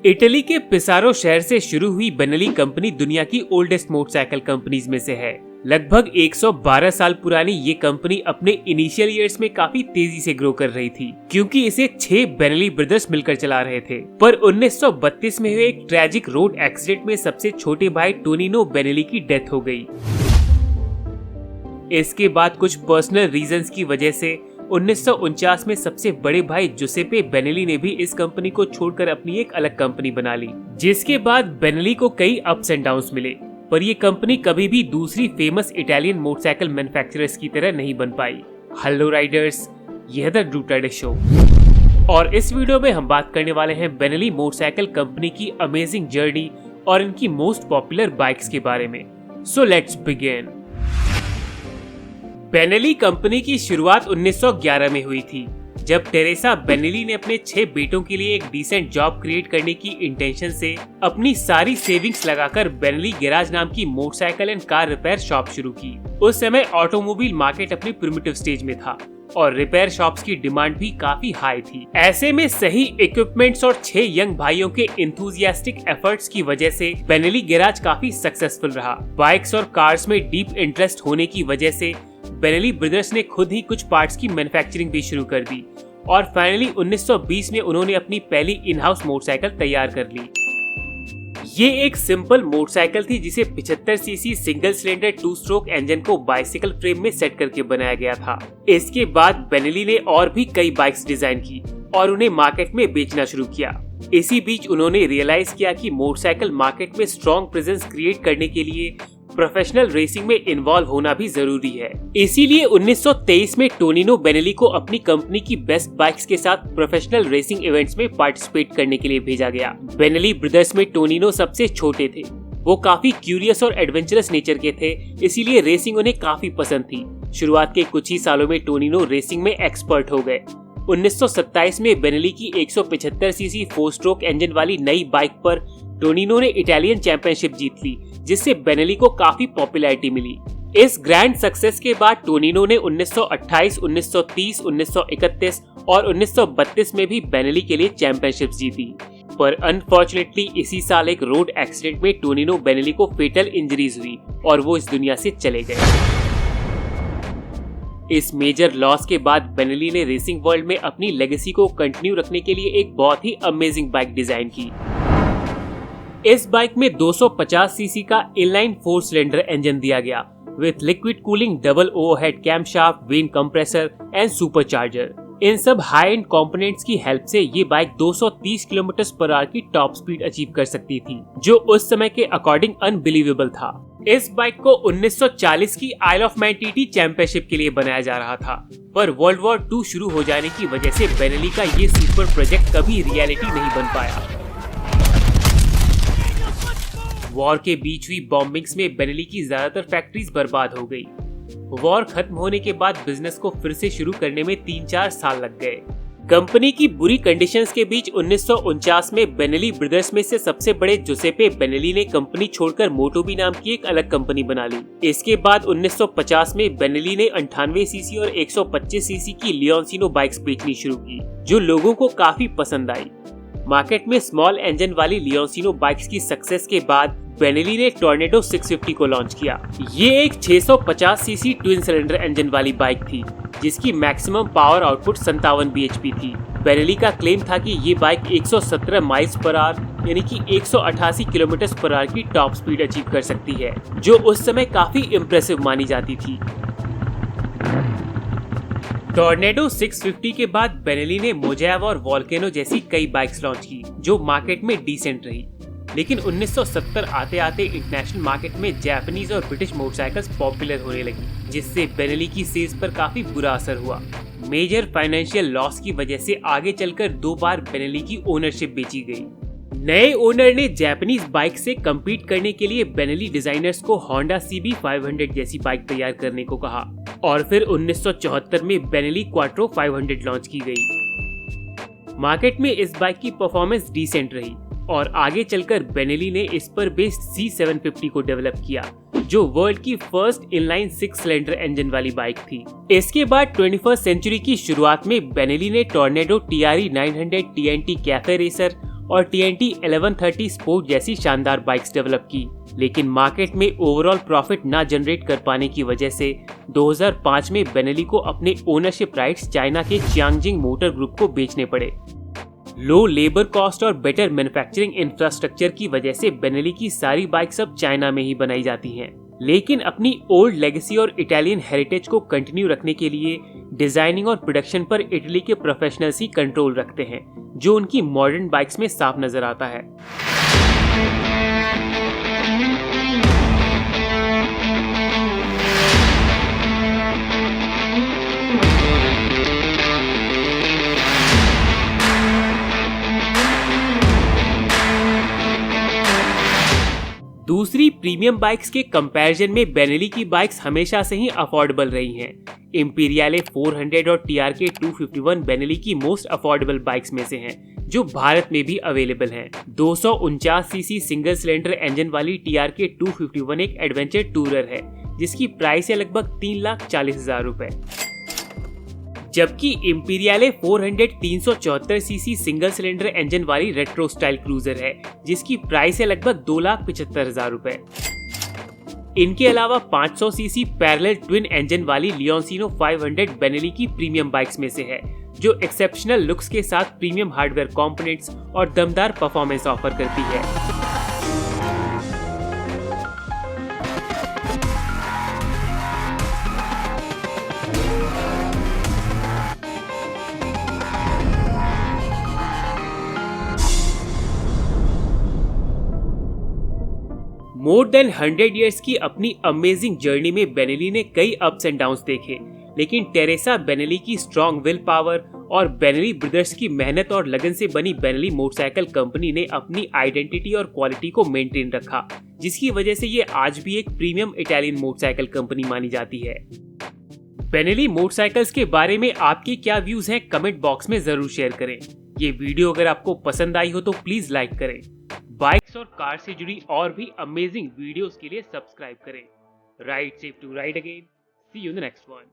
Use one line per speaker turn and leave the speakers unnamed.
Italy के पिसारो शहर से शुरू हुई बेनेली कंपनी दुनिया की ओल्डेस्ट मोटरसाइकिल कंपनीज में से है। लगभग 112 साल पुरानी ये कंपनी अपने इनिशियल ईयर्स में काफी तेजी से ग्रो कर रही थी, क्योंकि इसे 6 बेनेली ब्रदर्स मिलकर चला रहे थे। पर 1932 में हुए एक ट्रैजिक रोड एक्सीडेंट में सबसे छोटे भाई टोनिनो बेनेली की डेथ हो गई। इसके बाद कुछ पर्सनल रीजंस की वजह से 1949 में सबसे बड़े भाई जुसेपे बेनेली ने भी इस कंपनी को छोड़कर अपनी एक अलग कंपनी बना ली, जिसके बाद बेनेली को कई अप्स एंड डाउन्स मिले, पर ये कंपनी कभी भी दूसरी फेमस इटालियन मोटरसाइकिल मैन्युफैक्चरर्स की तरह नहीं बन पाई। हेलो राइडर्स, यह द ड्रूटाडे शो और इस वीडियो में हम बात करने वाले हैं बेनेली मोटरसाइकिल कंपनी की अमेजिंग जर्नी और इनकी मोस्ट पॉपुलर बाइक्स के बारे में। So let's begin. Benelli company की शुरुआत 1911 में हुई थी, जब टेरेसा बेनेली ने अपने 6 बेटों के लिए एक डिसेंट जॉब क्रिएट करने की इंटेंशन से अपनी सारी सेविंग्स लगाकर बेनेली गैराज नाम की motorcycle and car repair shop शुरू की। उस समय ऑटोमोबाइल मार्केट अपनी प्रिमिटिव स्टेज में था और रिपेयर शॉप्स की डिमांड भी काफी हाई थी। ऐसे में सही इक्विपमेंट्स और 6 यंग भाइयों के इंथुजियास्टिक एफर्ट्स की वजह से बेनेली गैराज काफी सक्सेसफुल रहा। बाइक्स और कार्स में डीप इंटरेस्ट होने की वजह से बेनेली ब्रदर्स ने खुद ही कुछ पार्ट्स की मैन्युफैक्चरिंग भी शुरू कर दी और फाइनली 1920 में उन्होंने अपनी पहली इन हाउस मोटरसाइकिल तैयार कर ली। ये एक सिंपल मोटरसाइकिल थी जिसे 75 CC single cylinder 2 stroke engine को बाइसिकल फ्रेम में सेट करके बनाया गया था। इसके बाद बेनेली ने और भी कई बाइक्स डिजाइन की और उन्हें मार्केट में बेचना शुरू किया। इसी बीच उन्होंने रियलाइज किया कि मोटरसाइकिल मार्केट में स्ट्रॉन्ग प्रेजेंस क्रिएट करने के लिए प्रोफेशनल रेसिंग में इन्वॉल्व होना भी जरूरी है। इसीलिए 1923 में टोनिनो बेनेली को अपनी कंपनी की बेस्ट बाइक्स के साथ प्रोफेशनल रेसिंग इवेंट्स में पार्टिसिपेट करने के लिए भेजा गया। बेनेली ब्रदर्स में टोनिनो सबसे छोटे थे। वो काफी क्यूरियस और एडवेंचरस नेचर के थे, इसीलिए रेसिंग उन्हें काफी पसंद थी। शुरुआत के कुछ ही सालों में टोनिनो रेसिंग में एक्सपर्ट हो गए। 1927 में बेनेली की 175 सीसी 4 स्ट्रोक इंजन वाली नई बाइक पर टोनिनो ने इटालियन चैंपियनशिप जीत ली, जिससे बेनेली को काफी पॉपुलैरिटी मिली। इस ग्रैंड सक्सेस के बाद टोनिनो ने 1928, 1930, 1931 और 1932 में भी बेनेली के लिए चैंपियनशिप जीती। पर अनफॉर्चुनेटली इसी साल एक रोड एक्सीडेंट में टोनिनो बेनेली को फेटल इंजरीज हुई और वो इस दुनिया से चले गए। इस मेजर लॉस के बाद बेनेली ने रेसिंग वर्ल्ड में अपनी लेगेसी को कंटिन्यू रखने के लिए एक बहुत ही अमेजिंग बाइक डिजाइन की। इस बाइक में 250 सीसी का इनलाइन 4 सिलेंडर इंजन दिया गया with liquid cooling, double overhead camshaft, vane compressor and supercharger. इन सब हाई एंड कंपोनेंट्स की हेल्प से ये बाइक 230 किलोमीटर/आवर की टॉप स्पीड अचीव कर सकती थी, जो उस समय के अकॉर्डिंग अनबिलीवेबल था। इस बाइक को 1940 की आइल ऑफ मैन टीटी चैंपियनशिप के लिए बनाया जा रहा था, पर वर्ल्ड वॉर 2 शुरू हो जाने की वजह से बेनेली का ये सुपर प्रोजेक्ट कभी रियलिटी नहीं बन पाया। वॉर के बीच हुई बॉम्बिंग्स में बेनेली की ज्यादातर फैक्ट्रीज बर्बाद हो गई। वॉर खत्म होने के बाद बिजनेस को फिर से शुरू करने में 3-4 साल लग गए। कंपनी की बुरी कंडीशंस के बीच 1949 में बेनेली ब्रदर्स में से सबसे बड़े जुसेपे बेनेली ने कंपनी छोड़कर मोटोबी नाम की एक अलग कंपनी बना ली। इसके बाद 1950 में बेनेली ने 98 सीसी और 125 सीसी की लियोन्सिनो बाइक्स बेचनी शुरू की, जो लोगों को काफी पसंद आई। मार्केट में स्मॉल इंजन वाली लियोन्सिनो बाइक्स की सक्सेस के बाद बेनेली ने टॉर्नेडो 650 को लॉन्च किया। ये एक 650 सीसी ट्विन सिलेंडर इंजन वाली बाइक थी, जिसकी मैक्सिमम पावर आउटपुट 57 bhp थी। बेनेली का क्लेम था कि ये बाइक 117 माइल्स/आवर यानी कि 188 किलोमीटर/आवर की टॉप स्पीड अचीव कर सकती है, जो उस समय काफी इम्प्रेसिव मानी जाती थी। टॉर्नेडो 650 के बाद बेनेली ने मोजैव और वोल्केनो जैसी कई बाइक्स लॉन्च की, जो मार्केट में डिसेंट रही। लेकिन 1970 आते आते इंटरनेशनल मार्केट में जापानीज और ब्रिटिश मोटरसाइकिल्स पॉपुलर होने लगी, जिससे बेनेली की सेल्स पर काफी बुरा असर हुआ। मेजर फाइनेंशियल लॉस की वजह से आगे चलकर 2 बार बेनेली की ओनरशिप बेची गई। नए ओनर ने जापानीज बाइक से कम्पीट करने के लिए बेनेली डिजाइनर्स को होंडा CB500 जैसी बाइक तैयार करने को कहा और फिर 1974 में बेनेली क्वाट्रो 500 लॉन्च की गई। मार्केट में इस बाइक की परफॉर्मेंस डिसेंट रही और आगे चलकर बेनेली ने इस पर बेस्ड C750 को डेवलप किया, जो वर्ल्ड की फर्स्ट इनलाइन 6 सिलेंडर इंजन वाली बाइक थी। इसके बाद 21st सेंचुरी की शुरुआत में बेनेली ने tornado TRE 900 TNT cafe racer और TNT 1130 स्पोर्ट जैसी शानदार बाइक्स डेवलप की, लेकिन मार्केट में ओवरऑल प्रॉफिट ना जनरेट कर पाने की वजह से 2005 में बेनेली को अपने ओनरशिप राइट्स चाइना के चियांगजिंग मोटर ग्रुप को बेचने पड़े। लो लेबर कॉस्ट और बेटर मैन्युफैक्चरिंग इंफ्रास्ट्रक्चर की वजह से बेनेली की सारी बाइक्स अब चाइना में ही बनाई जाती हैं, लेकिन अपनी ओल्ड लेगेसी और इटालियन हेरिटेज को कंटिन्यू रखने के लिए डिजाइनिंग और प्रोडक्शन पर इटली के प्रोफेशनल्स ही कंट्रोल रखते हैं, जो उनकी मॉडर्न बाइक्स में साफ नजर आता है। दूसरी प्रीमियम बाइक्स के कंपैरिजन में बेनेली की बाइक्स हमेशा से ही अफोर्डेबल रही हैं। इंपीरियले 400 और TRK 251 बेनेली की मोस्ट अफोर्डेबल बाइक्स में से हैं, जो भारत में भी अवेलेबल हैं। 249 सीसी सिंगल सिलेंडर इंजन वाली TRK 251 एक एडवेंचर टूरर है, जिसकी प्राइस है लगभग 3,40,000 रुपए, जबकि इंपीरियले 400 374 सीसी सिंगल सिलेंडर इंजन वाली रेट्रो स्टाइल क्रूजर है, जिसकी प्राइस है लगभग 2,75,000 रुपए। इनके अलावा 500 सीसी पैरेलल ट्विन इंजन वाली लियोन्सिनो 500 बेनेली की प्रीमियम बाइक्स में से है, जो एक्सेप्शनल लुक्स के साथ प्रीमियम हार्डवेयर कंपोनेंट्स और दमदार परफॉर्मेंस ऑफर करती है। मोर देन 100 इयर्स की अपनी अमेजिंग जर्नी में बेनेली ने कई अप्स एंड डाउन्स देखे, लेकिन टेरेसा बेनेली की स्ट्रॉन्ग विल पावर और बेनेली ब्रदर्स की मेहनत और लगन से बनी बेनेली मोटरसाइकिल कंपनी ने अपनी आइडेंटिटी और क्वालिटी को मेंटेन रखा, जिसकी वजह से ये आज भी एक प्रीमियम इटालियन मोटरसाइकिल कंपनी मानी जाती है। बेनेली मोटरसाइकिल्स के बारे में आपके क्या व्यूज हैं, कमेंट बॉक्स में जरूर शेयर करें। ये वीडियो अगर आपको पसंद आई हो तो प्लीज लाइक करें। बाइक्स और कार से जुड़ी और भी अमेजिंग वीडियोस के लिए सब्सक्राइब करें। Ride safe to ride again. See you in the next one.